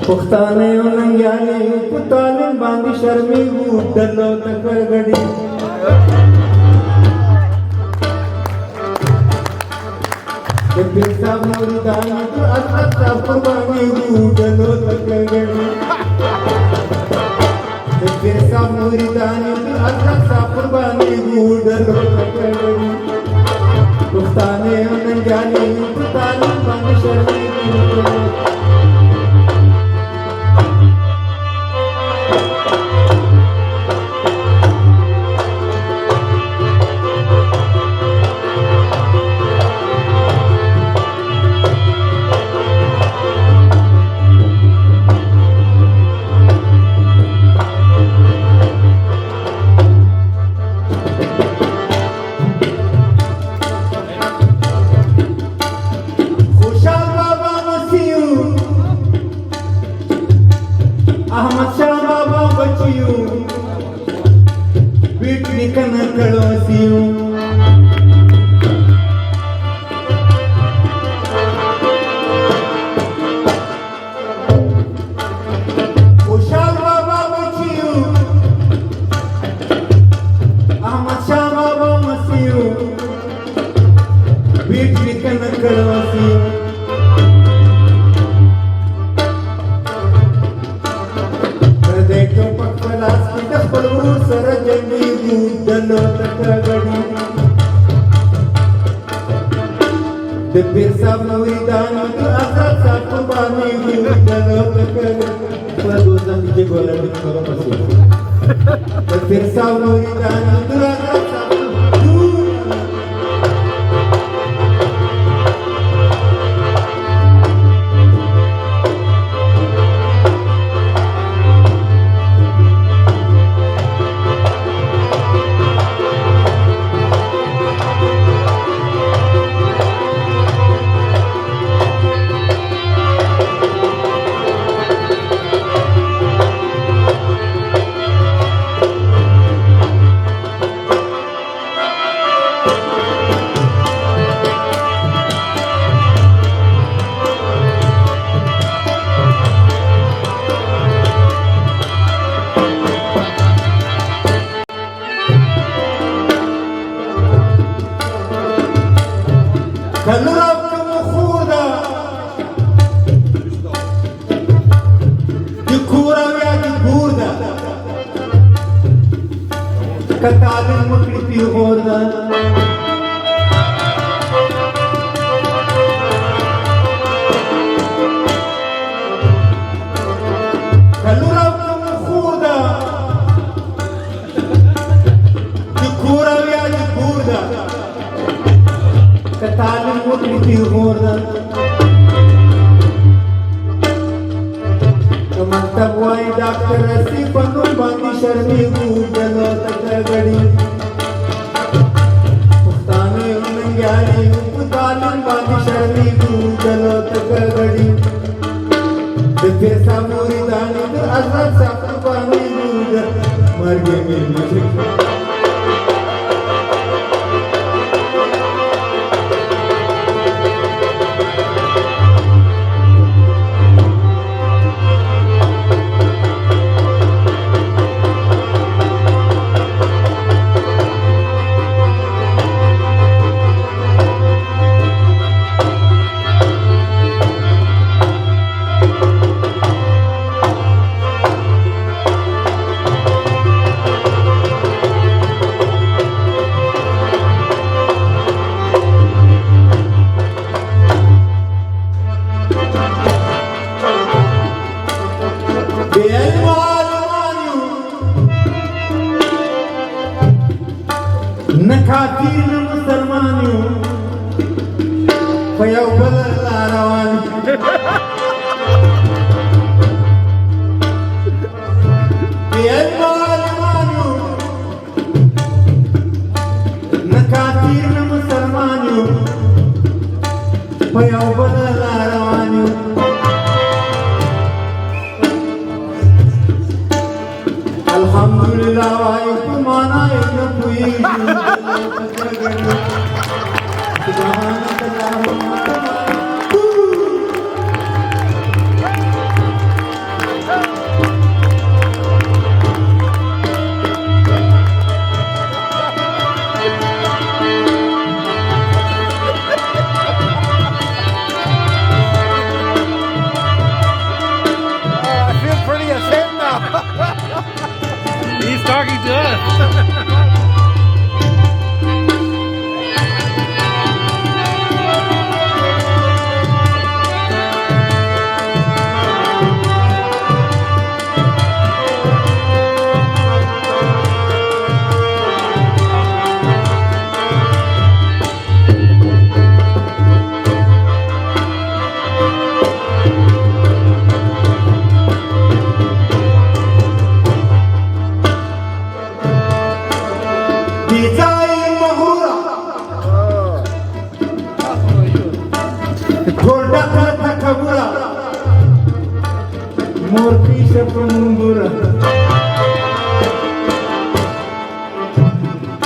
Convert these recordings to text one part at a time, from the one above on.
पुख्ताने नंग्याने पुताने बांधी शर्मी डलो तकर गड़ी बिरसा मुर्दानी तो असा कुर्बानी डलो तकर गड़ी बिरसा मुर्दानी तो असा कुर्बानी डलो तकर गड़ी पुख्ताने नंग्याने पुताने बांधी शर्मी अहमद शाह बाबा बचियो बीट निकन कड़ोसियो खुशाल बाबा बचियो अहमद शाह बाबा मसियो बीट निकन कड़ोसियो देखो पकलास की दखलू सरजनी डलो तकगड़ी दे बिरसा मुरीदानी तो आजाद साकुबानी डलो तकगड़ी पर दोस्त नीचे गोला करो पसी दे बिरसा मुरीदानी तो आजाद خلوك مخوضة دكورة ويا دكورة كتاب المكري في غورة خلوك مخوضة دكورة ويا دكورة كتعلم وكرتي غورة كمكتب واي دكتور رسي پنو باندي شرمي غوډلو تکړی پښتانه ننګیاري په تعلیم باندې شرمي غوډلو تکړی د پیسا مریدانی د آزاد سفر باندې غوډ مرګ مې مشک نکاتیر مسلمانیو فیو بلر لاروانی بیل معلمانیو نکاتیر مسلمانیو فیو بلر لاروانی الحمدللہ وائی کمانا ایک پوئی سبحانك اللهم मोरपी शपुंगुर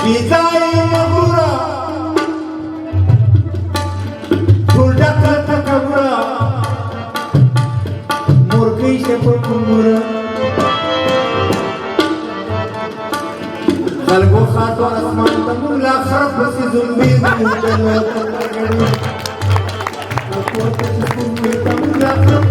विजाई मगुरा फुलडाचा थकबुरा मोरपी शपुंगुर खलगो खातो आसमान तमुला खरफ सी जुल्मी जलो तकड़ी तमुला